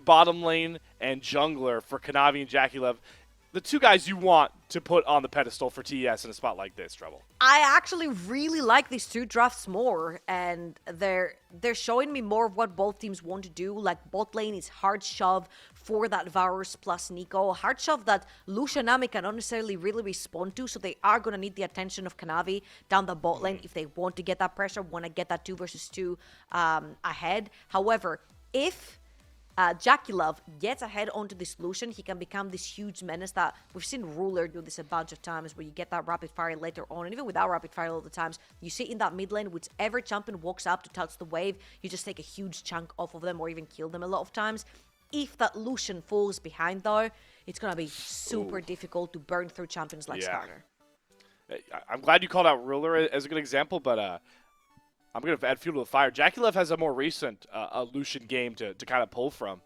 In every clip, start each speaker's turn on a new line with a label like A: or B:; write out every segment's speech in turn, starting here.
A: bottom lane and jungler for Kanavi and JackeyLove, the two guys you want to put on the pedestal for TES in a spot like this, Trouble.
B: I actually really like these two drafts more, and they're showing me more of what both teams want to do. Like bot lane is hard shove for that Varus plus Nico. Hard shove that Lucian Nami cannot necessarily really respond to, so they are going to need the attention of Kanavi down the bot lane if they want to get that pressure, want to get that 2 versus 2 ahead. However, if JackeyLove gets ahead onto this Lucian, he can become this huge menace that we've seen Ruler do this a bunch of times, where you get that rapid fire later on, and even without rapid fire all the times, you see in that mid lane, whichever champion walks up to touch the wave, you just take a huge chunk off of them or even kill them a lot of times. If that Lucian falls behind though, it's going to be super difficult to burn through champions like Starter.
A: I'm glad you called out Ruler as a good example, but I'm going to add fuel to the fire. JackeyLove has a more recent Lucian game to kind of pull from.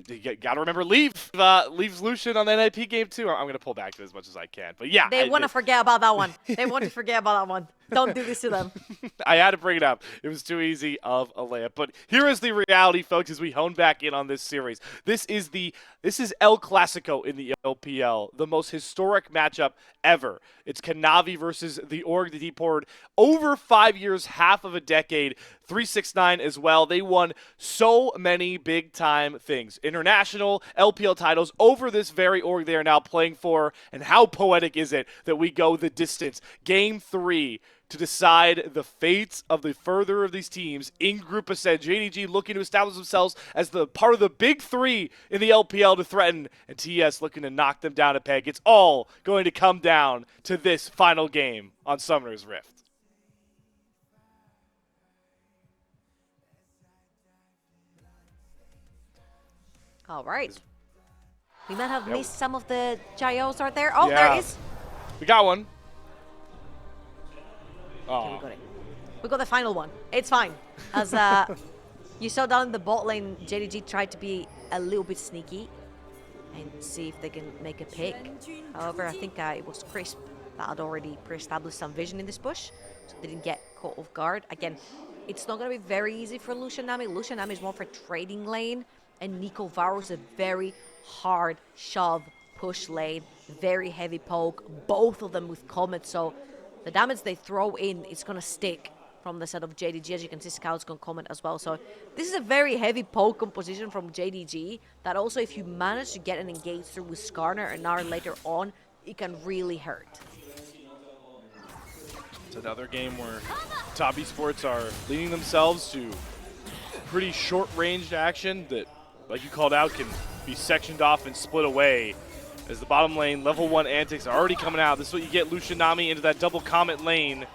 A: You got to remember, leaves Lucian on the NIP game too. I'm going to pull back to it as much as I can. But yeah.
B: They want to forget about that one. They want to forget about that one. Don't do this to them.
A: I had to bring it up. It was too easy of a layup. But here is the reality, folks, as we hone back in on this series. This is El Clasico in the LPL, the most historic matchup ever. It's Kanavi versus the org that he poured over 5 years, half of a decade, 369 as well. They won so many big-time things. International, LPL titles over this very org they are now playing for. And how poetic is it that we go the distance? Game 3 to decide the fates of the further of these teams in Group Ascent. JDG looking to establish themselves as the part of the big 3 in the LPL to threaten, and TES looking to knock them down a peg. It's all going to come down to this final game on Summoner's Rift.
B: All right. We might have missed some of the Gyos right there. Oh, there it is.
A: We got one.
B: Okay, we got it. We got the final one. It's fine. As you saw down in the bot lane, JDG tried to be a little bit sneaky and see if they can make a pick. However, I think it was Crisp that had already pre-established some vision in this bush, so they didn't get caught off guard. Again, it's not going to be very easy for Lucian Nami. Lucian Nami is more for trading lane, and Nico Varus a very hard shove push lane, very heavy poke, both of them with Comet, so the damage they throw in is going to stick from the set of JDG. As you can see, Scout's going to comment as well. So this is a very heavy poke composition from JDG that also, if you manage to get an engage through with Skarner and Nara later on, it can really hurt.
A: It's another game where top esports are leading themselves to pretty short-ranged action that, like you called out, can be sectioned off and split away. As the bottom lane, level 1 antics are already coming out. This is what you get Lucian Nami into that double Comet lane.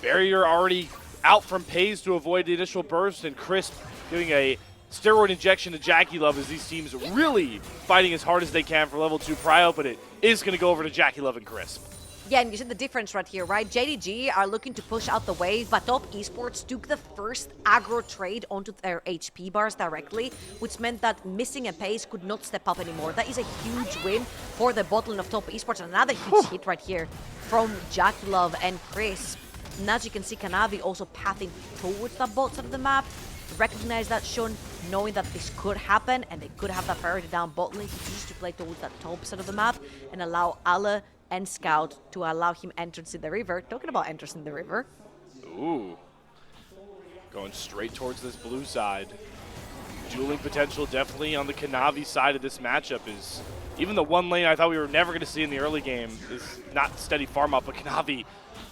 A: Barrier already out from Peyz to avoid the initial burst, and Crisp giving a steroid injection to JackeyLove as these teams really fighting as hard as they can for level 2 prio, but it is going to go over to JackeyLove and Crisp.
B: Yeah, and you see the difference right here, right? JDG are looking to push out the wave, but top esports took the first aggro trade onto their HP bars directly, which meant that Missing and Peyz could not step up anymore. That is a huge win for the bot lane of top esports. Another huge hit right here from JackeyLove and Crisp. And as you can see, Kanavi also pathing towards the bot side of the map. Recognize that Shun, knowing that this could happen, and they could have that priority down bot lane. He chooses to play towards that top side of the map and allow Ale and Scout to allow him entrance in the river. Talking about entrance in the river.
A: Ooh. Going straight towards this blue side. Dueling potential definitely on the Kanavi side of this matchup is even the one lane I thought we were never going to see in the early game is not steady farm up, but Kanavi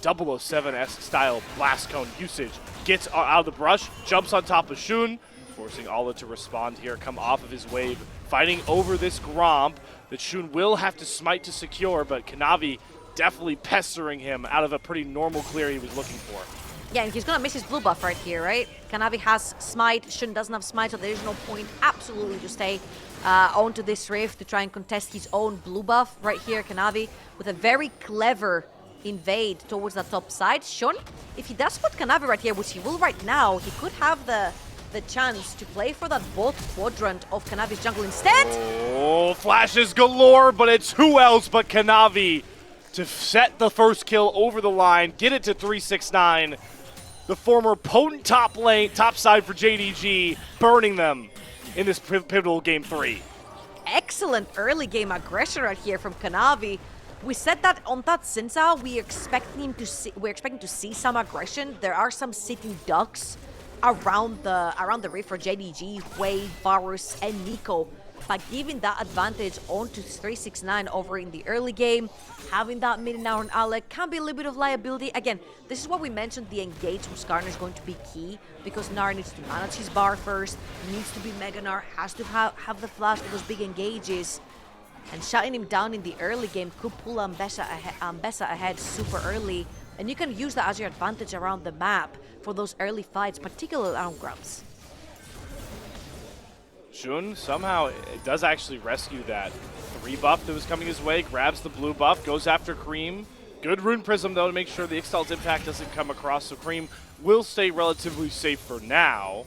A: 007-esque style blast cone usage. Gets out of the brush, jumps on top of Shun, forcing Ala to respond here, come off of his wave, fighting over this Gromp that Shun will have to smite to secure, but Kanavi definitely pestering him out of a pretty normal clear he was looking for.
B: Yeah, and he's going to miss his blue buff right here, right? Kanavi has smite, Shun doesn't have smite, so there's no point absolutely to stay onto this rift to try and contest his own blue buff right here. Kanavi with a very clever invade towards the top side. Shun, if he does put Kanavi right here, which he will right now, he could have the chance to play for that bot quadrant of Kanavi's jungle instead.
A: Oh, flashes galore, but it's who else but Kanavi to set the first kill over the line, get it to 369. The former potent top side for JDG, burning them in this pivotal game 3.
B: Excellent early game aggression right here from Kanavi. We said that on that Sinsa, we're expecting to see some aggression. There are some sitting ducks around the rift for JDG, Wei, Varus, and Nico. But giving that advantage onto 369 over in the early game, having that mid now on Alec can be a little bit of liability. Again, this is what we mentioned, the engage from Skarner is going to be key, because Gnar needs to manage his bar first, needs to be Mega Gnar, has to have the flash for those big engages. And shutting him down in the early game could pull Ambessa ahead super early. And you can use that as your advantage around the map for those early fights, particularly around grubs.
A: Shun somehow does actually rescue that 3 buff that was coming his way, grabs the blue buff, goes after Creme. Good Rune Prism though to make sure the Ixtal's impact doesn't come across, so Creme will stay relatively safe for now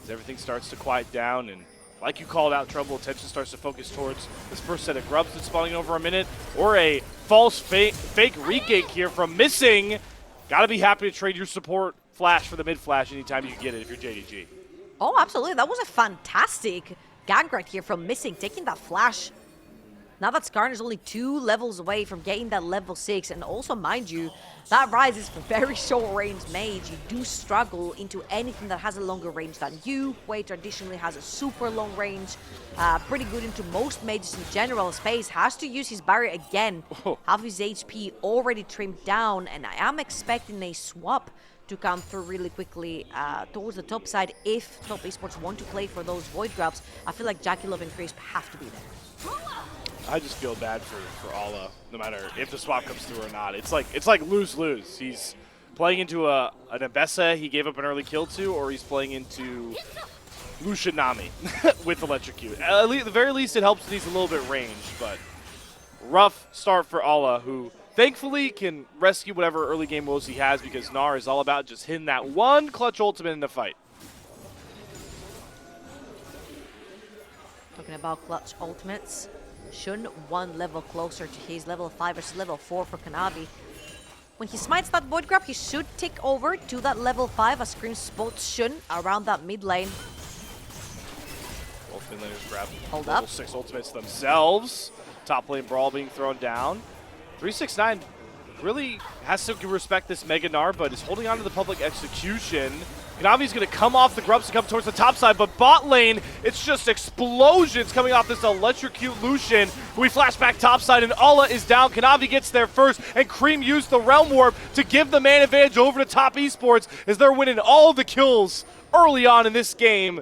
A: as everything starts to quiet down. And like you called out, Trouble, attention starts to focus towards this first set of grubs that's spawning over a minute, or a false fake regate here from Missing. Gotta be happy to trade your support flash for the mid flash anytime you can get it if you're JDG.
B: Oh, absolutely. That was a fantastic gank right here from Missing, taking that flash. Now that Skarner is only 2 levels away from getting that level 6, and also, mind you, that Rise is for very short range mage. You do struggle into anything that has a longer range than you. Wei traditionally has a super long range, pretty good into most mages in general. Peyz has to use his barrier again, have his HP already trimmed down, and I am expecting a swap to come through really quickly towards the top side if top esports want to play for those void grabs. I feel like JackeyLove and Creme have to be there.
A: I just feel bad for Alla, no matter if the swap comes through or not. It's like lose-lose. He's playing into an Ambessa he gave up an early kill to, or he's playing into Lucian Nami with Electrocute. At the very least, it helps that he's a little bit ranged, but rough start for Alla, who thankfully can rescue whatever early game woes he has, because Gnar is all about just hitting that one clutch ultimate in the fight.
B: Talking about clutch ultimates, Shun 1 level closer to his level 5 versus level 4 for Kanavi. When he smites that void grab, he should tick over to that level 5 as Creme spots Shun around that mid lane.
A: Both mid laners grab
B: Hold
A: level
B: up.
A: 6 ultimates themselves. Top lane brawl being thrown down. 369 really has to respect this Mega Gnar, but is holding on to the public execution. Kanavi's going to come off the grubs to come towards the top side, but bot lane, it's just explosions coming off this Electrocute Lucian. We flash back top side, and Alla is down. Kanavi gets there first, and Creme used the Realm Warp to give the man advantage over to top esports as they're winning all the kills early on in this game.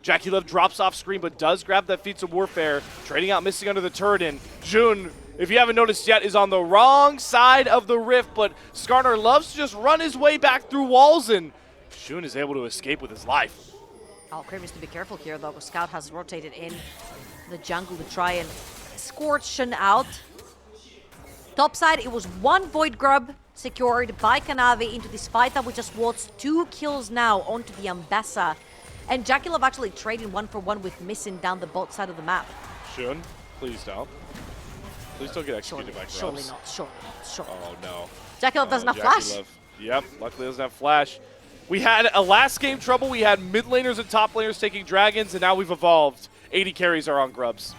A: JackeyLove drops off screen, but does grab that Feats of Warfare, trading out Missing under the turret, and June, if you haven't noticed yet, is on the wrong side of the rift, but Skarner loves to just run his way back through walls, and Shun is able to escape with his life.
B: Oh, Creme needs to be careful here, though, because Scout has rotated in the jungle to try and scorch Shun out. Topside, it was 1 Void Grub secured by Kanavi into this fight that we just watched. 2 kills now onto the Ambessa. And JackeyLove actually trading 1-for-1 with Missing down the bot side of the map.
A: Shun, please don't. Please don't get executed by grubs.
B: Surely not.
A: Oh, no.
B: JackeyLove doesn't have flash.
A: Yep, luckily doesn't have flash. We had a last game Trouble. We had mid laners and top laners taking dragons, and now we've evolved. 80 carries are on grubs.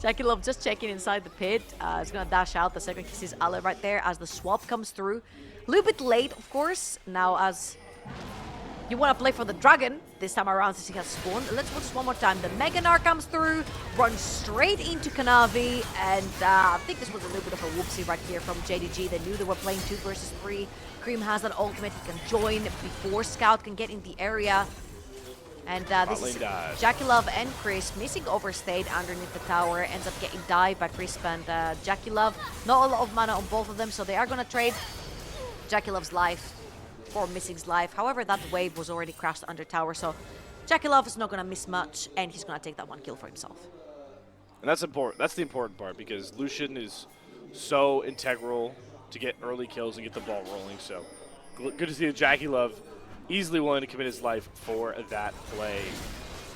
B: JackeyLove just checking inside the pit. He's going to dash out the second he sees Alla right there as the swap comes through. A little bit late, of course. Now, as you want to play for the dragon this time around since he has spawned. Let's watch this one more time. The Mega Gnar comes through, runs straight into Kanavi, and I think this was a little bit of a whoopsie right here from JDG. They knew they were playing 2 versus 3. Creme has that ultimate. He can join before Scout can get in the area. And this is JackeyLove and Crisp. Missing overstayed underneath the tower. Ends up getting dived by Crisp and JackeyLove. Not a lot of mana on both of them, so they are going to trade JackeyLove's life for Missing's life. However, that wave was already crashed under tower, so JackeyLove is not going to miss much, and he's going to take that 1 kill for himself.
A: And that's important. That's the important part, because Lucian is so integral to get early kills and get the ball rolling. So good to see the JackeyLove easily willing to commit his life for that play.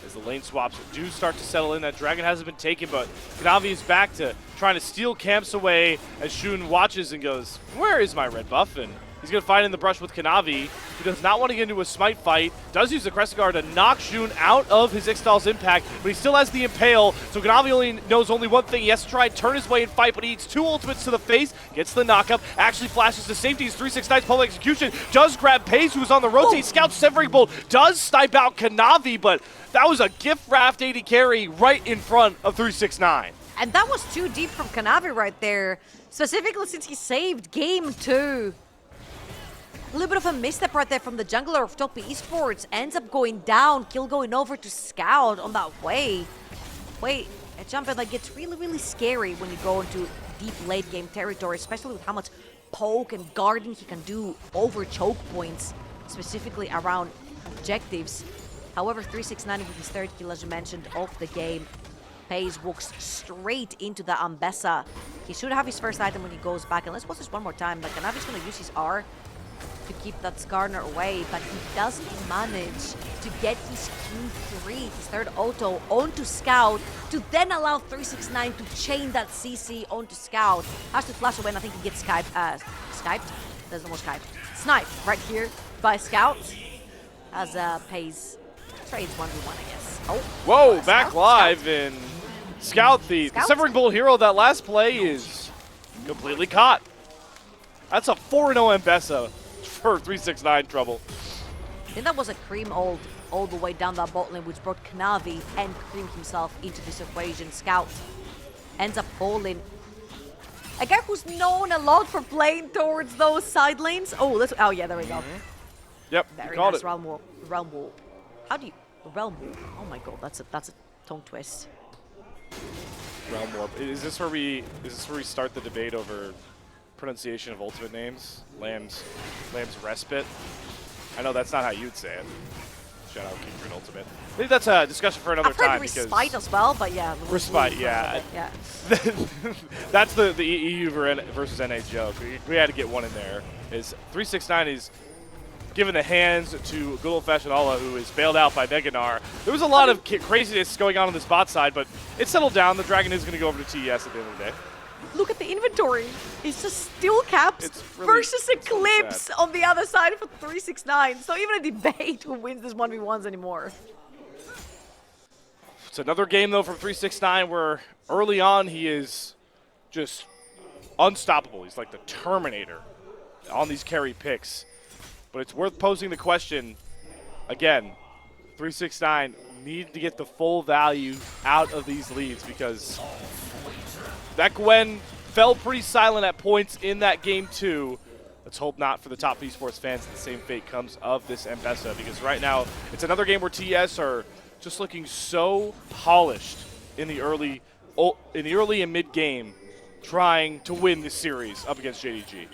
A: As the lane swaps do start to settle in, that dragon hasn't been taken, but Kanavi is back to trying to steal camps away as Shun watches and goes, where is my red buff? And He's going to find in the brush with Kanavi. He does not want to get into a smite fight. Does use the Crescent Guard to knock Shun out of his Ixtal's impact, but he still has the Impale, so Kanavi knows only one thing. He has to try and turn his way and fight, but he eats 2 ultimates to the face, gets the knockup, actually flashes to safety. His 369's public execution does grab Peyz, who's on the rotate. Scout Severing Bolt does snipe out Kanavi, but that was a gift wrapped AD carry right in front of 369.
B: And that was too deep from Kanavi right there, specifically since he saved game 2. A little bit of a misstep right there from the jungler of Top Esports. Ends up going down, kill going over to Scout on that way. Wait, a jumper that gets really, really scary when you go into deep late game territory, especially with how much poke and guarding he can do over choke points, specifically around objectives. However, 369 with his third kill, as you mentioned, of the game. Peyz walks straight into the Ambessa. He should have his first item when he goes back. And let's watch this one more time. Like, Kanavi's going to use his R to keep that Skarner away, but he doesn't manage to get his Q3, his third auto, onto Scout, to then allow 369 to chain that CC onto Scout. Has to flash away, and I think he gets Skyped? There's no more Skyped. Sniped right here by Scout, as Peyz trades 1v1, I guess. Oh,
A: whoa, back live, and Scout, the Severing Bolt hero, that last play is completely caught. That's a 4-0 Ambessa for 369 Trouble.
B: I think that was a Creme all the way down that bot lane, which brought Kanavi and Creme himself into this equation. Scout ends up falling. A guy who's known a lot for playing towards those side lanes. Oh, yeah, there we go.
A: Yep,
B: very
A: called
B: nice
A: it.
B: realm warp. How do you realm warp? Oh my god, that's a tongue twist.
A: Realm Warp. Is this where we start the debate over pronunciation of ultimate names? Lamb's Respite. I know that's not how you'd say it. Shout out King Green Ultimate. I think that's a discussion for another time.
B: I've heard Respite as well, but yeah.
A: Respite, yeah.
B: Yeah.
A: That's the EU versus NA joke. We had to get one in there. Is 369 is giving the hands to good old-fashioned Allah, who is bailed out by Meganar. There was a lot of craziness going on the bot side, but it settled down. The Dragon is going to go over to TES at the end of the day.
B: Look at the inventory. It's just Steel Caps
A: really,
B: versus Eclipse on the other side for 369. So even a debate who wins this 1v1s anymore.
A: It's another game, though, from 369 where early on he is just unstoppable. He's like the Terminator on these carry picks. But it's worth posing the question, again, 369 need to get the full value out of these leads, because that Gwen fell pretty silent at points in that game 2. Let's hope not for the top esports fans that the same fate comes of this Ambessa, because right now it's another game where TS are just looking so polished in the early and mid game, trying to win this series up against JDG.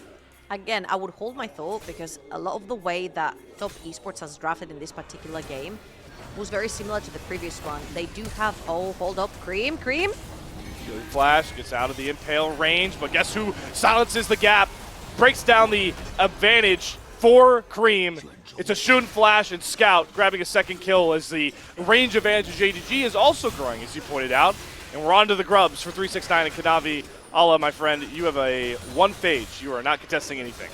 B: Again, I would hold my thought, because a lot of the way that Top Esports has drafted in this particular game was very similar to the previous one. They do have, oh, hold up, Creme.
A: Flash gets out of the Impale range, but guess who silences the gap, breaks down the advantage for Creme. It's a Shun Flash and Scout grabbing a second kill, as the range advantage of JDG is also growing, as you pointed out. And we're on to the grubs for 369 and Kanavi. Allah, my friend, you have a 1 phage. You are not contesting anything.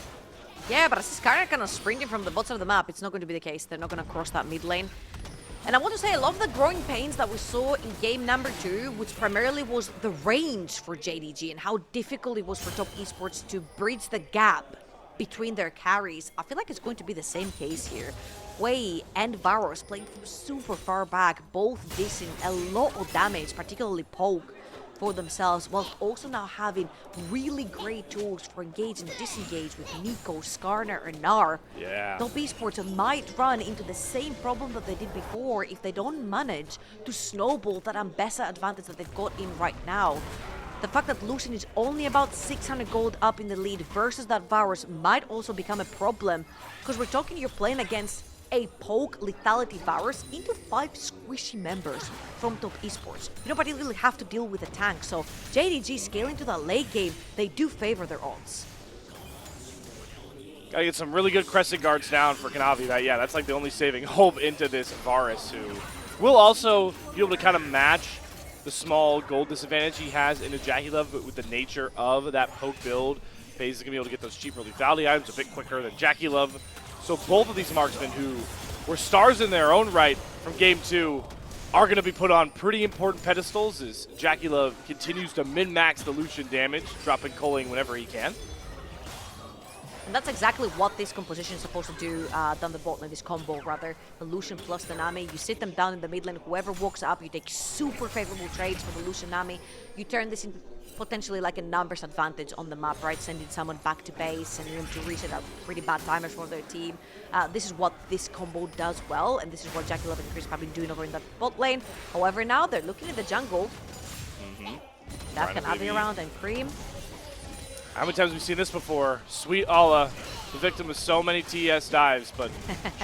B: Yeah, but as Skarner kind of sprinting from the bottom of the map, it's not going to be the case. They're not going to cross that mid lane. And I want to say, I love the growing pains that we saw in game number 2, which primarily was the range for JDG and how difficult it was for Top Esports to bridge the gap between their carries. I feel like it's going to be the same case here. Wei and Varus playing from super far back, both dishing a lot of damage, particularly poke, for themselves, while also now having really great tools for engage and disengage with Nico, Skarner, and Gnar.
A: Yeah.
B: Top Esports might run into the same problem that they did before if they don't manage to snowball that Ambessa advantage that they've got in right now. The fact that Lucian is only about 600 gold up in the lead versus that Varus might also become a problem, because we're talking, you're playing against a poke lethality Varus into 5 squishy members from Top Esports. You don't particularly have to deal with a tank, so JDG scaling to that late game, they do favor their odds.
A: Gotta get some really good crescent guards down for Kanavi. That's like the only saving hope into this Varus, who will also be able to kind of match the small gold disadvantage he has into JackeyLove, but with the nature of that poke build, Peyz is going to be able to get those cheap lethality items a bit quicker than JackeyLove. So both of these marksmen who were stars in their own right from Game 2 are going to be put on pretty important pedestals as JackeyLove continues to min-max the Lucian damage, dropping culling whenever he can.
B: And that's exactly what this composition is supposed to do down the bot lane, this combo rather. The Lucian plus the Nami. You sit them down in the mid lane, whoever walks up, you take super favorable trades for the Lucian Nami. You turn this into potentially like a numbers advantage on the map, right? Sending someone back to base and them to reset are pretty bad timers for their team. This is what this combo does well, and this is what JackeyLove and Chris have been doing over in that bot lane. However, now they're looking at the jungle. That Kanavi around and Creme.
A: How many times have we seen this before? Sweet Allah, the victim of so many TES dives, but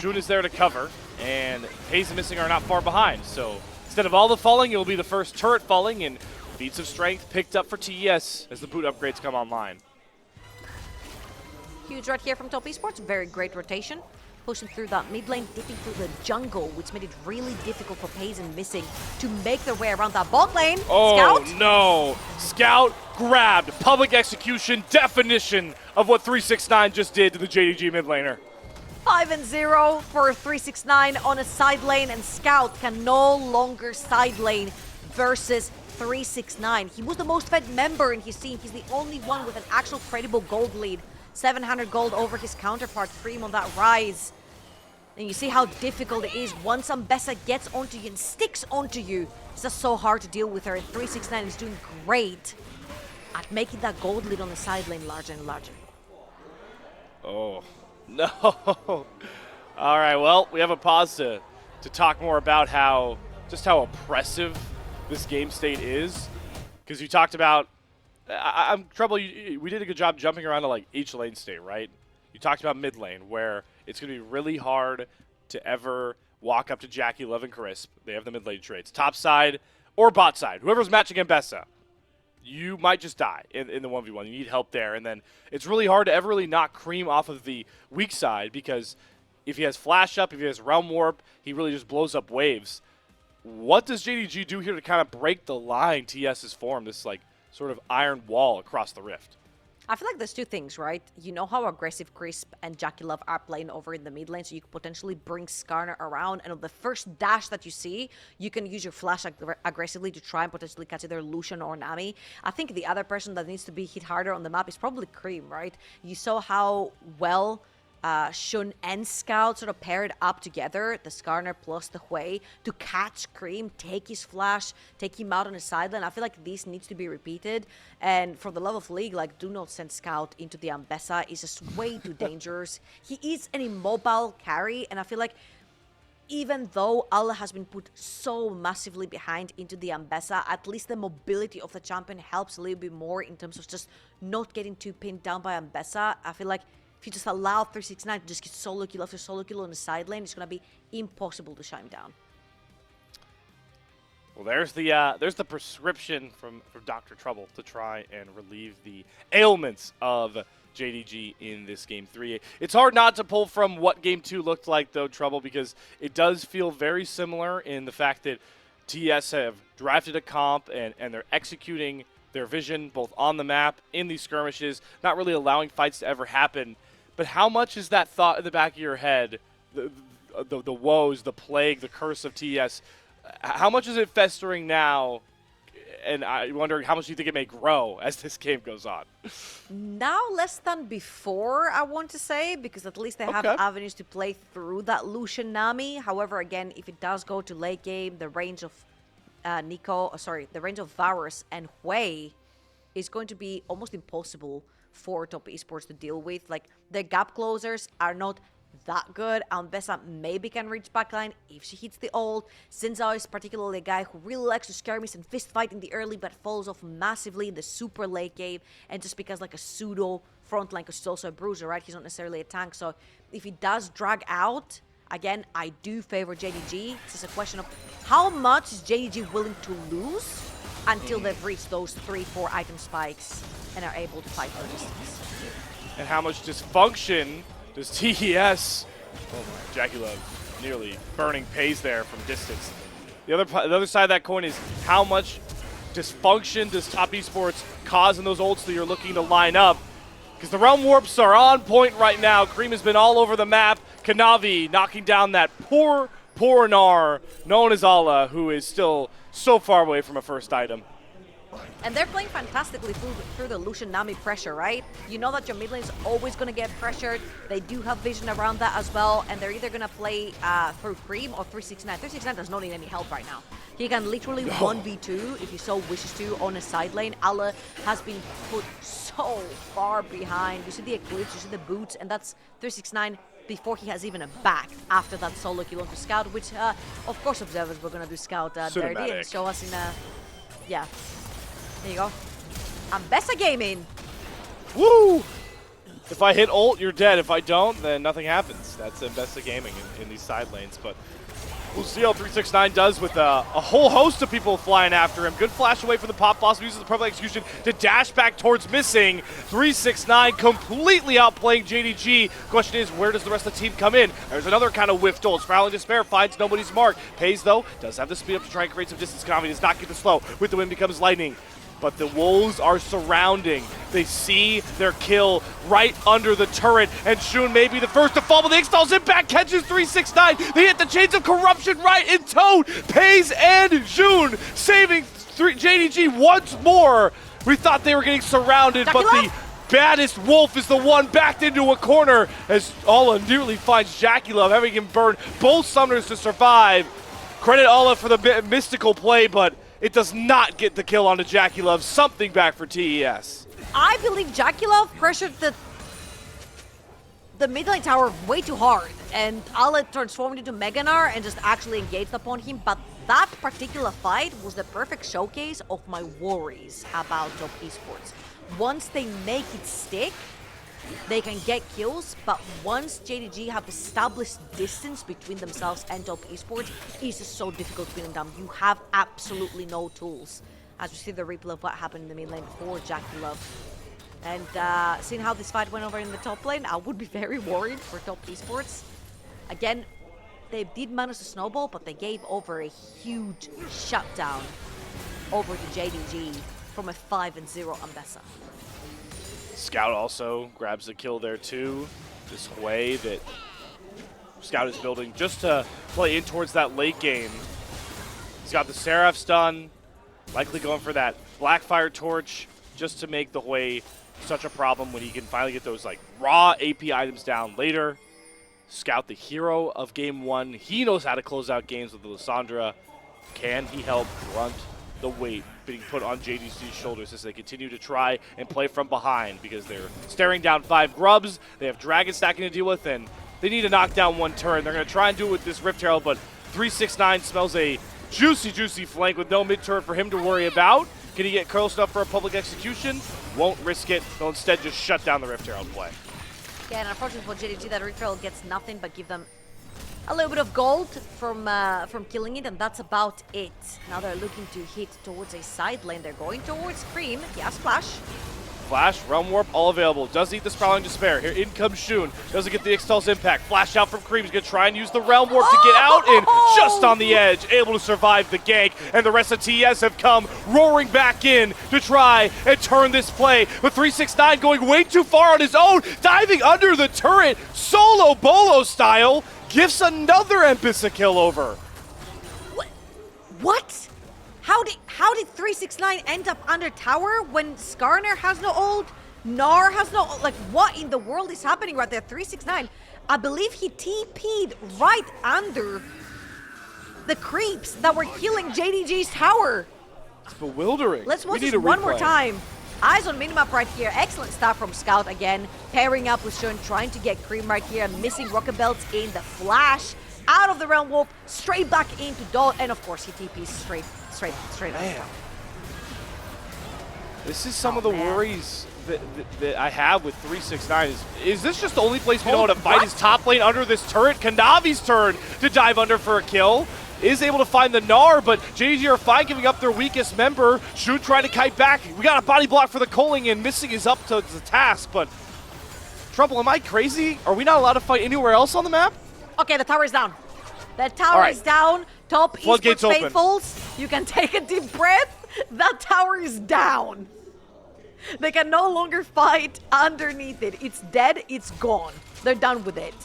A: Shun is there to cover, and Peyz and Missing are not far behind. So instead of all the falling, it will be the first turret falling, and feats of strength picked up for TES as the boot upgrades come online.
B: Huge right here from Top Esports, very great rotation. Pushing through that mid lane, dipping through the jungle, which made it really difficult for Peyz and Missing to make their way around that bot lane.
A: Oh,
B: Scout?
A: no. Scout grabbed. Public execution definition of what 369 just did to the JDG mid laner.
B: 5-0 for 369 on a side lane, and Scout can no longer side lane versus 369. He was the most fed member in his team. He's the only one with an actual credible gold lead. 700 gold over his counterpart, Creme on that rise. And you see how difficult it is once Ambessa gets onto you and sticks onto you. It's just so hard to deal with her, and 369 is doing great at making that gold lead on the side lane larger and larger.
A: Oh, no. All right, well, we have a pause to talk more about just how oppressive this game state is. Because you talked about, I'm Trouble, we did a good job jumping around to like each lane state, right? You talked about mid lane, where it's going to be really hard to ever walk up to JackeyLove and Crisp. They have the mid lane trades. Top side or bot side, whoever's matching Ambessa, you might just die in the 1v1. You need help there. And then it's really hard to ever really knock Creme off of the weak side, because if he has flash up, if he has realm warp, he really just blows up waves. What does JDG do here to kind of break the line TS has formed, this like sort of iron wall across the rift?
B: I feel like there's two things, right? You know how aggressive Crisp and JackeyLove are playing over in the mid lane, so you could potentially bring Skarner around, and on the first dash that you see, you can use your flash aggressively to try and potentially catch either Lucian or Nami. I think the other person that needs to be hit harder on the map is probably Creme, right? You saw how well Shun and Scout sort of paired up together, the Skarner plus the Hui, to catch Creme, take his flash, take him out on the sideline. I feel like this needs to be repeated. And for the love of League, like, do not send Scout into the Ambessa. It's just way too dangerous. He is an immobile carry, and I feel like even though Allah has been put so massively behind into the Ambessa, at least the mobility of the champion helps a little bit more in terms of just not getting too pinned down by Ambessa. I feel like if you just allow 369 to just get solo kill after solo kill on the side lane, it's going to be impossible to shut him down.
A: Well, there's the prescription from Dr. Trouble to try and relieve the ailments of JDG in this Game 3. It's hard not to pull from what Game 2 looked like, though, Trouble, because it does feel very similar in the fact that TS have drafted a comp and they're executing their vision both on the map, in these skirmishes, not really allowing fights to ever happen. But how much is that thought in the back of your head, the woes, the plague, the curse of TS, how much is it festering now? And I'm wondering how much do you think it may grow as this game goes on?
B: Now less than before, I want to say, because at least they have avenues to play through that Lucian Nami. However, again, if it does go to late game, the range of the range of Varus and Hui is going to be almost impossible for Top Esports to deal with. Like, their gap closers are not that good. Ambessa maybe can reach backline if she hits the ult. Xin is particularly a guy who really likes to skirmish and fist fight in the early, but falls off massively in the super late game, and just because like a pseudo frontline, because he's also a bruiser, right? He's not necessarily a tank, so if he does drag out, again, I do favor JDG. It's just a question of how much is JDG willing to lose until they've reached those 3-4 item spikes and are able to fight for distance.
A: And how much dysfunction does TES, JackeyLove nearly burning Peyz there from distance. The other side of that coin is how much dysfunction does Top Esports cause in those ults that you're looking to line up. because the Realm Warps are on point right now. Creme has been all over the map. Kanavi knocking down that poor Gnar, known as Allah, who is still so far away from a first item.
B: And they're playing fantastically through the Lucian Nami pressure, right? You know that your mid lane is always going to get pressured. They do have vision around that as well, and they're either going to play through Creme or 369. 369 does not need any help right now. He can literally 1v2 if he so wishes to on a side lane. Allah has been put so far behind. You see the Eclipse, you see the boots, and that's 369 before he has even a back after that solo kill onto Scout, which, of course, observers were going to do Scout dirty and show us in a... Yeah. There you go. Ambessa Gaming.
A: Woo! If I hit ult, you're dead. If I don't, then nothing happens. That's Ambessa Gaming in these side lanes. But we'll see how 369 does with a whole host of people flying after him. Good flash away from the pop boss. Uses the perfect execution to dash back towards missing. 369 completely outplaying JDG. Question is, where does the rest of the team come in? There's another kind of whiffed ult. Frowling Despair finds nobody's mark. Peyz, though, does have the speed up to try and create some distance. Kanavi does not get the slow. With the wind becomes lightning. But the Wolves are surrounding. They see their kill right under the turret, and Shun may be the first to fall, but the Ixtal's impact catches 369. They hit the Chains of Corruption right in tow. Peyz and Shun saving JDG once more. We thought they were getting surrounded, but the baddest Wolf is the one backed into a corner as Allah nearly finds JackeyLove, having him burn both summoners to survive. Credit Allah for the mystical play, but it does not get the kill onto JackeyLove. Something back for TES.
B: I believe JackeyLove pressured the mid lane tower way too hard, and Allah transformed into Mega Gnar and just actually engaged upon him. But that particular fight was the perfect showcase of my worries about top esports. Once they make it stick, they can get kills, but once JDG have established distance between themselves and top esports, it's just so difficult to win them. You have absolutely no tools. As we see the replay of what happened in the mid lane for JackeyLove. And seeing how this fight went over in the top lane, I would be very worried for top esports. Again, they did manage to snowball, but they gave over a huge shutdown over to JDG from a 5-0 Ambessa.
A: Scout also grabs a kill there too. This way that Scout is building just to play in towards that late game. He's got the Seraph stun, likely going for that Blackfire Torch just to make the way such a problem when he can finally get those like raw AP items down later. Scout, the hero of game one. He knows how to close out games with Lissandra. Can he help brunt the weight being put on JDG's shoulders as they continue to try and play from behind, because they're staring down 5 grubs, they have Dragon stacking to deal with, and they need to knock down 1 turn. They're going to try and do it with this Rift Herald, but 369 smells a juicy flank with no mid-turret for him to worry about. Can he get close enough for a public execution? Won't risk it. They'll instead just shut down the Rift Herald play.
B: Yeah, and unfortunately for JDG, that Rift Herald gets nothing but give them a little bit of gold from killing it, and that's about it. Now they're looking to hit towards a side lane. They're going towards Creme. He has Flash.
A: Flash, Realm Warp, all available. Does eat the Sprouling Despair. Here in comes Shun. Doesn't get the Ixtal's impact. Flash out from Creme. He's going to try and use the Realm Warp to get out, and just on the edge, able to survive the gank. And the rest of TES have come roaring back in to try and turn this play. But 369 going way too far on his own, diving under the turret, solo bolo style, gifts another Ambessa kill over.
B: What? How did 369 end up under tower when Skarner has no ult, Gnar has no ult? Like, what in the world is happening right there? 369, I believe he TP'd right under the creeps that were killing JDG's tower.
A: It's bewildering.
B: Let's watch this one more time. Eyes on minimap right here. Excellent stuff from Scout again. Pairing up with Shun, trying to get Creme right here. Missing Rocket Belts in the flash. Out of the Realm Warp, straight back into Dol, and of course he TP's straight up.
A: This is some of the worries that I have with 369. Is this just the only place we know how to fight his top lane under this turret? Kanavi's turn to dive under for a kill. Is able to find the Gnar, but JDG are fine giving up their weakest member. Shun trying to kite back. We got a body block for the Culling, and missing is up to the task, but Trouble, am I crazy? Are we not allowed to fight anywhere else on the map?
B: Okay, the tower is down. The tower is down. Top Esports faithfuls, you can take a deep breath. That tower is down. They can no longer fight underneath it. It's dead, it's gone. They're done with it.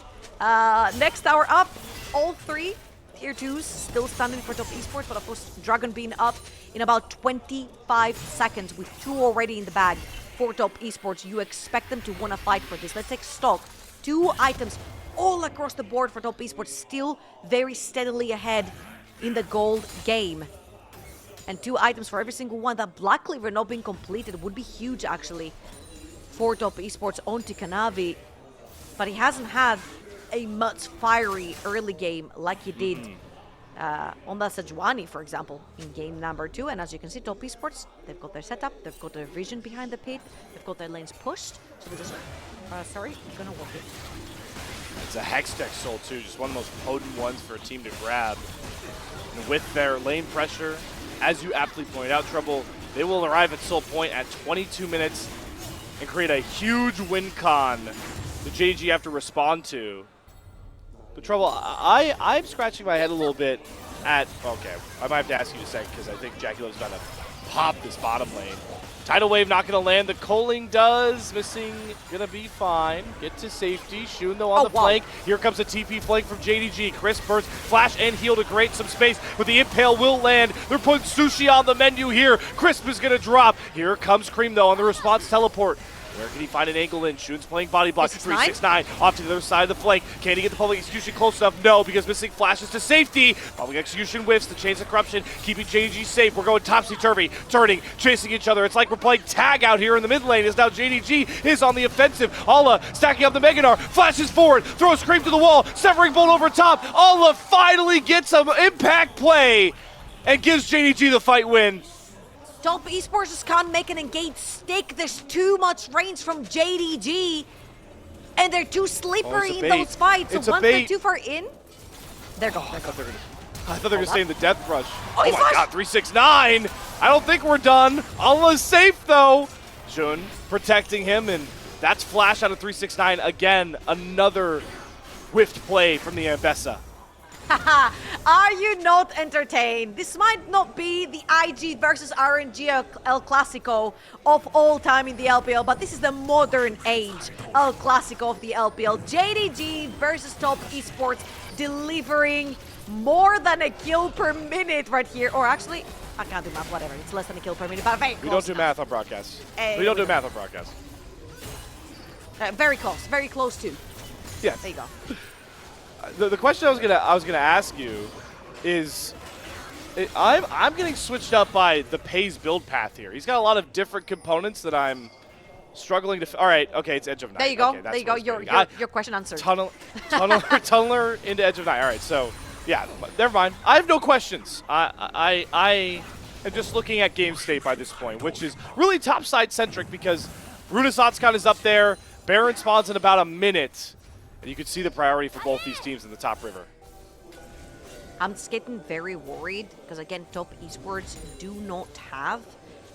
B: Next tower up, all three tier 2s still standing for top esports, but of course Dragon being up in about 25 seconds with 2 already in the bag for top esports. You expect them to want to fight for this. Let's take stock. 2 items all across the board for top esports, still very steadily ahead in the gold game. And 2 items for every single one. That Black Cleaver not being completed would be huge actually for top esports onto Kanavi, but he hasn't had a much fiery early game like he did on that Sejuani, for example, in game number 2. And as you can see, top esports, they've got their setup, they've got their vision behind the pit, they've got their lanes pushed, so they're just gonna walk it.
A: It's a Hex Tech Soul too, just one of the most potent ones for a team to grab. And with their lane pressure, as you aptly pointed out, Trouble, they will arrive at Soul Point at 22 minutes and create a huge win con the JDG have to respond to. But Trouble, I'm scratching my head a little bit at, okay, I might have to ask you in a second because I think JackeyLove's about to pop this bottom lane. Tidal Wave not going to land. The Coaling does. Missing. Going to be fine. Get to safety. Shun though on the flank. Here comes a TP flank from JDG. Chris burst. Flash and heal to create some space. But the Impale will land. They're putting Sushi on the menu here. Crisp is going to drop. Here comes Creme though on the response teleport. Where can he find an angle in? Shun's playing body block. 369 off to the other side of the flank. Can he get the public execution close enough? No, because missing flashes to safety. Public execution whiffs the chains of corruption, keeping JDG safe. We're going topsy-turvy, turning, chasing each other. It's like we're playing tag out here in the mid lane as now JDG is on the offensive. Alla stacking up the Meganar, flashes forward, throws Creme to the wall, severing bolt over top. Alla finally gets some impact play and gives JDG the fight win.
B: Top esports just can't make an engaged stick. There's too much range from JDG, and they're too slippery in those fights. So once they're too far in, they're gone.
A: I thought they were going to stay in the death rush.
B: Oh
A: my god, 369! I don't think we're done. Allah's safe though. Shun protecting him, and that's flash out of 369. Again, another whiffed play from the Ambessa.
B: Are you not entertained? This might not be the IG versus RNG El Clasico of all time in the LPL, but this is the modern age El Clasico of the LPL. JDG versus top esports, delivering more than a kill per minute right here. Or actually, I can't do math, whatever. It's less than a kill per minute, but very close.
A: We don't do math on broadcast. We don't do math on broadcast.
B: Very close too.
A: Yes.
B: There you go.
A: The question I was gonna ask you is, I'm getting switched up by the Peyz build path here. He's got a lot of different components that I'm struggling to. All right, okay, it's Edge of Night.
B: There you go.
A: Okay,
B: there you go. Your question answered.
A: Tunneler into Edge of Night. All right, so yeah, never mind. I have no questions. I am just looking at game state by this point, which is really top side centric because Runesatskan is up there. Baron spawns in about a minute. You can see the priority for both these teams in the top river.
B: I'm just getting very worried because, again, top esports do not have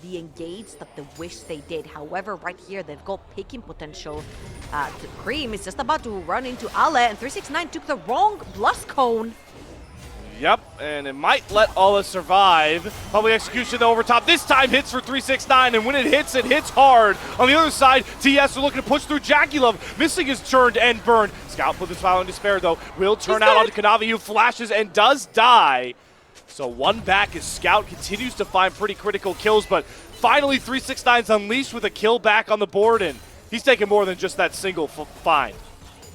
B: the engage that they wish they did. However, right here, they've got picking potential. Creme is just about to run into Ale, and 369 took the wrong blast cone.
A: Yep, and it might let Alla survive. Public execution though over top. This time hits for 369, and when it hits hard. On the other side, TES are looking to push through JackeyLove. Missing his turned and burned. Scout put this file in despair though. Will turn out onto Kanavi, who flashes and does die. So one back as Scout continues to find pretty critical kills, but finally 369's unleashed with a kill back on the board, and he's taking more than just that single find.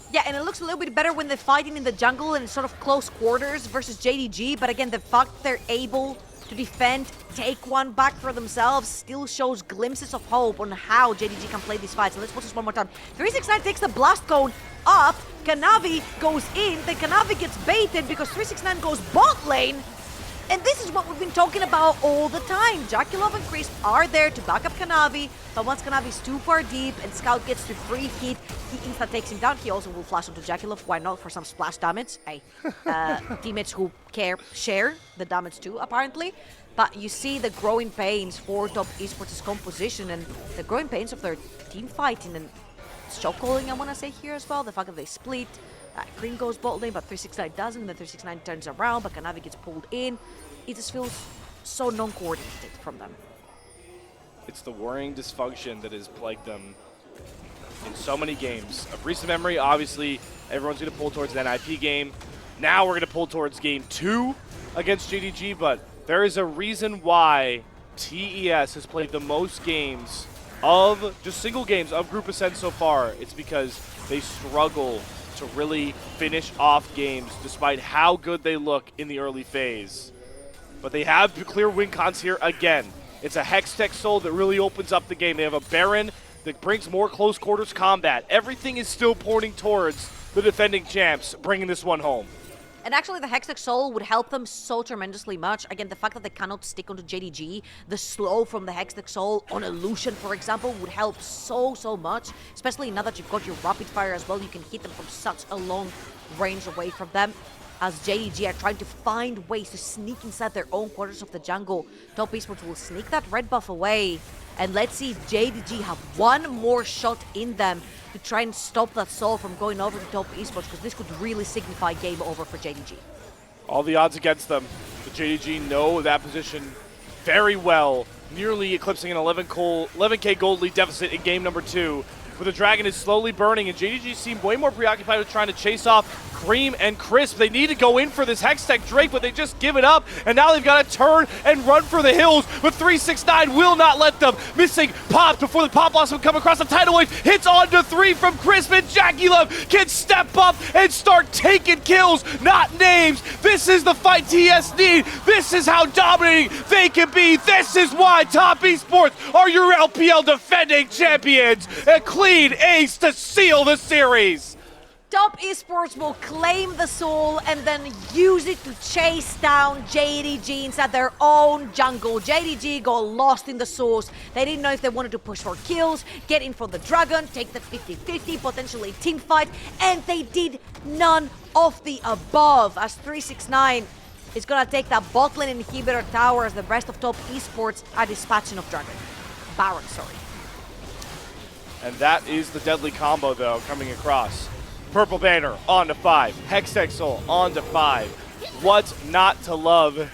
B: Yeah, and it looks a little bit better when they're fighting in the jungle and sort of close quarters versus JDG. But again, the fact they're able to defend, take one back for themselves, still shows glimpses of hope on how JDG can play these fights. And let's watch this one more time. 369 takes the blast cone up. Kanavi goes in. Then Kanavi gets baited because 369 goes bot lane. And this is what we've been talking about all the time. JackeyLove and Crisp are there to back up Kanavi, but once Kanavi's too far deep and Scout gets to free hit, he insta takes him down. He also will flash onto JackeyLove. Why not? For some splash damage. Hey, teammates who care share the damage too, apparently. But you see the growing pains for top esports' composition and the growing pains of their team fighting and shot calling, I want to say here as well. The fact that they split. Creme goes bot lane, but 369 doesn't. And then 369 turns around, but Kanavi gets pulled in. It just feels so non-coordinated from them.
A: It's the worrying dysfunction that has plagued them in so many games. Of recent memory, obviously, everyone's going to pull towards the NIP game. Now we're going to pull towards game 2 against JDG, but there is a reason why TES has played the most games of, just single games of Group Ascent so far. It's because they struggle to really finish off games despite how good they look in the early phase. But they have clear win cons here again. It's a Hextech Soul that really opens up the game. They have a Baron that brings more close quarters combat. Everything is still pointing towards the defending champs, bringing this one home.
B: And actually, the Hextech Soul would help them so tremendously much. Again, the fact that they cannot stick onto JDG, the slow from the Hextech Soul on Illusion, for example, would help so much. Especially now that you've got your Rapid Fire as well, you can hit them from such a long range away from them. As JDG are trying to find ways to sneak inside their own quarters of the jungle, Top Esports will sneak that red buff away. And let's see if JDG have one more shot in them to try and stop that Soul from going over to Top Esports, because this could really signify game over for JDG.
A: All the odds against them. The JDG know that position very well, nearly eclipsing an 11K gold lead deficit in game number 2. But the Dragon is slowly burning, and JDG seem way more preoccupied with trying to chase off Creme and Crisp. They need to go in for this Hextech Drake, but they just give it up, and now they've got to turn and run for the hills, but 369 will not let them. Missing Pop before the Pop Blossom come across the tidal wave, hits onto 3 from Crisp, and JackeyLove can step up and start taking kills, not names. This is the fight TES need. This is how dominating they can be. This is why Top Esports are your LPL defending champions. A clean ace to seal the series.
B: Top Esports will claim the Soul and then use it to chase down JDG inside their own jungle. JDG got lost in the source. They didn't know if they wanted to push for kills, get in for the Dragon, take the 50-50, potentially team fight, and they did none of the above, as 369 is gonna take that bot lane inhibitor tower as the rest of Top Esports are dispatching of Baron, sorry.
A: And that is the deadly combo, though, coming across. Purple Banner on to 5. Hextech Soul on to 5. What not to love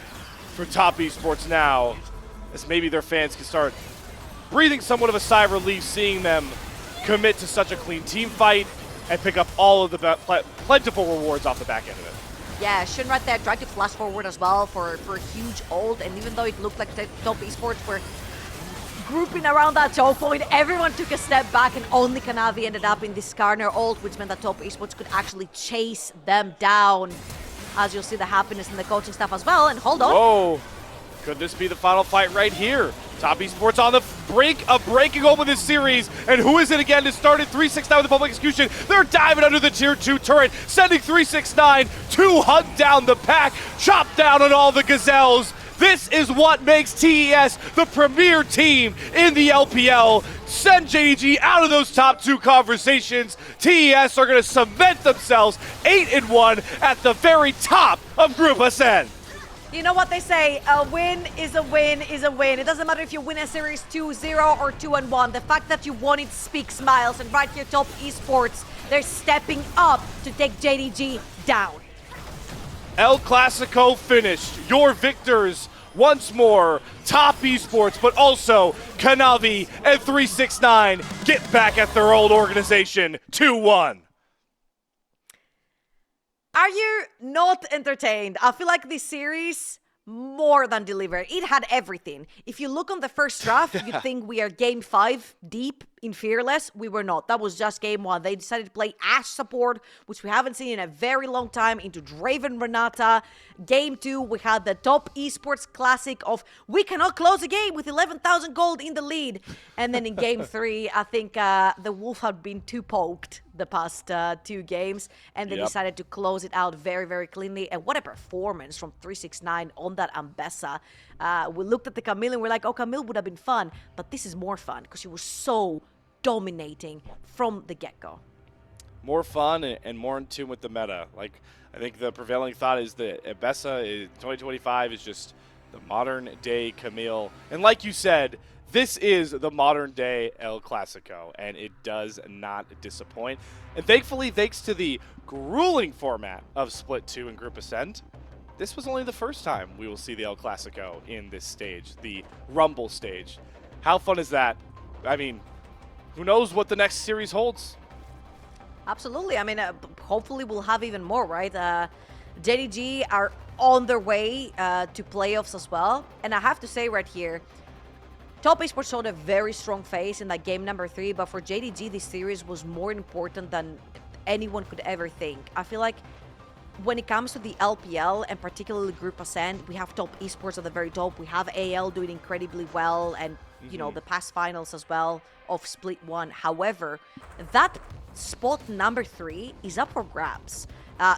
A: for Top Esports now, as maybe their fans can start breathing somewhat of a sigh of relief seeing them commit to such a clean team fight and pick up all of the plentiful rewards off the back end of it.
B: Yeah, Shin right there tried to flash forward as well for a huge ult, and even though it looked like Top Esports were grouping around that choke point, everyone took a step back, and only Kanavi ended up in this Skarner ult, which meant that Top Esports could actually chase them down. As you'll see the happiness in the coaching staff as well, and hold on.
A: Whoa, could this be the final fight right here? Top Esports on the brink of breaking open this series, and who is it again to start it? 369 with the public execution. They're diving under the tier 2 turret, sending 369 to hunt down the pack, chop down on all the gazelles. This is what makes TES the premier team in the LPL. Send JDG out of those top 2 conversations. TES are going to cement themselves 8-1 at the very top of Group Ascent.
B: You know what they say, a win is a win is a win. It doesn't matter if you win a series 2-0 or 2-1. The fact that you won it speaks miles. And right here, Top Esports, they're stepping up to take JDG down.
A: El Clasico finished. Your victors once more, Top Esports, but also Kanavi and 369 get back at their old organization 2-1.
B: Are you not entertained? I feel like this series more than delivered. It had everything. If you look on the first draft, you think we are game 5 deep in Fearless. We were not. That was just game 1. They decided to play Ashe support, which we haven't seen in a very long time, into Draven Renata. Game 2, we had the Top Esports classic of we cannot close a game with 11,000 gold in the lead. And then in game 3, I think the Wolf had been too poked the past 2 games, and they decided to close it out very, very cleanly. And what a performance from 369 on that Ambessa. We looked at the Camille and we're like, oh, Camille would have been fun, but this is more fun because she was so dominating from the get-go.
A: More fun and more in tune with the meta. Like, I think the prevailing thought is that Ambessa in 2025 is just the modern day Camille. And like you said, this is the modern day El Clasico, and it does not disappoint. And thankfully, thanks to the grueling format of Split 2 and Group Ascent, this was only the first time we will see the El Clasico in this stage, the Rumble stage. How fun is that? I mean, who knows what the next series holds?
B: Absolutely. I mean, hopefully we'll have even more, right? JDG are on their way to playoffs as well. And I have to say right here, Top Esports showed a very strong face in that game number 3, but for JDG, this series was more important than anyone could ever think. I feel like when it comes to the LPL, and particularly Group Ascent, we have Top Esports at the very top. We have AL doing incredibly well, and, you know, the past finals as well of Split 1. However, that spot number 3 is up for grabs.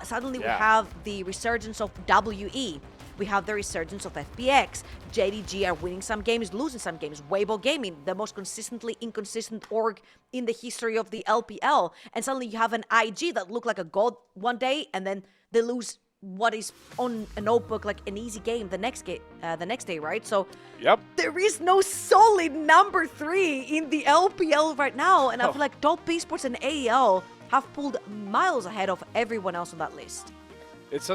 B: Suddenly we have the resurgence of WE. We have the resurgence of FPX. JDG are winning some games, losing some games. Weibo Gaming, the most consistently inconsistent org in the history of the LPL. And suddenly you have an IG that looked like a god one day, and then they lose what is on a notebook like an easy game the next day, right? So there is no solid number 3 in the LPL right now, and I feel like Top Esports and AEL have pulled miles ahead of everyone else on that list.
A: It's such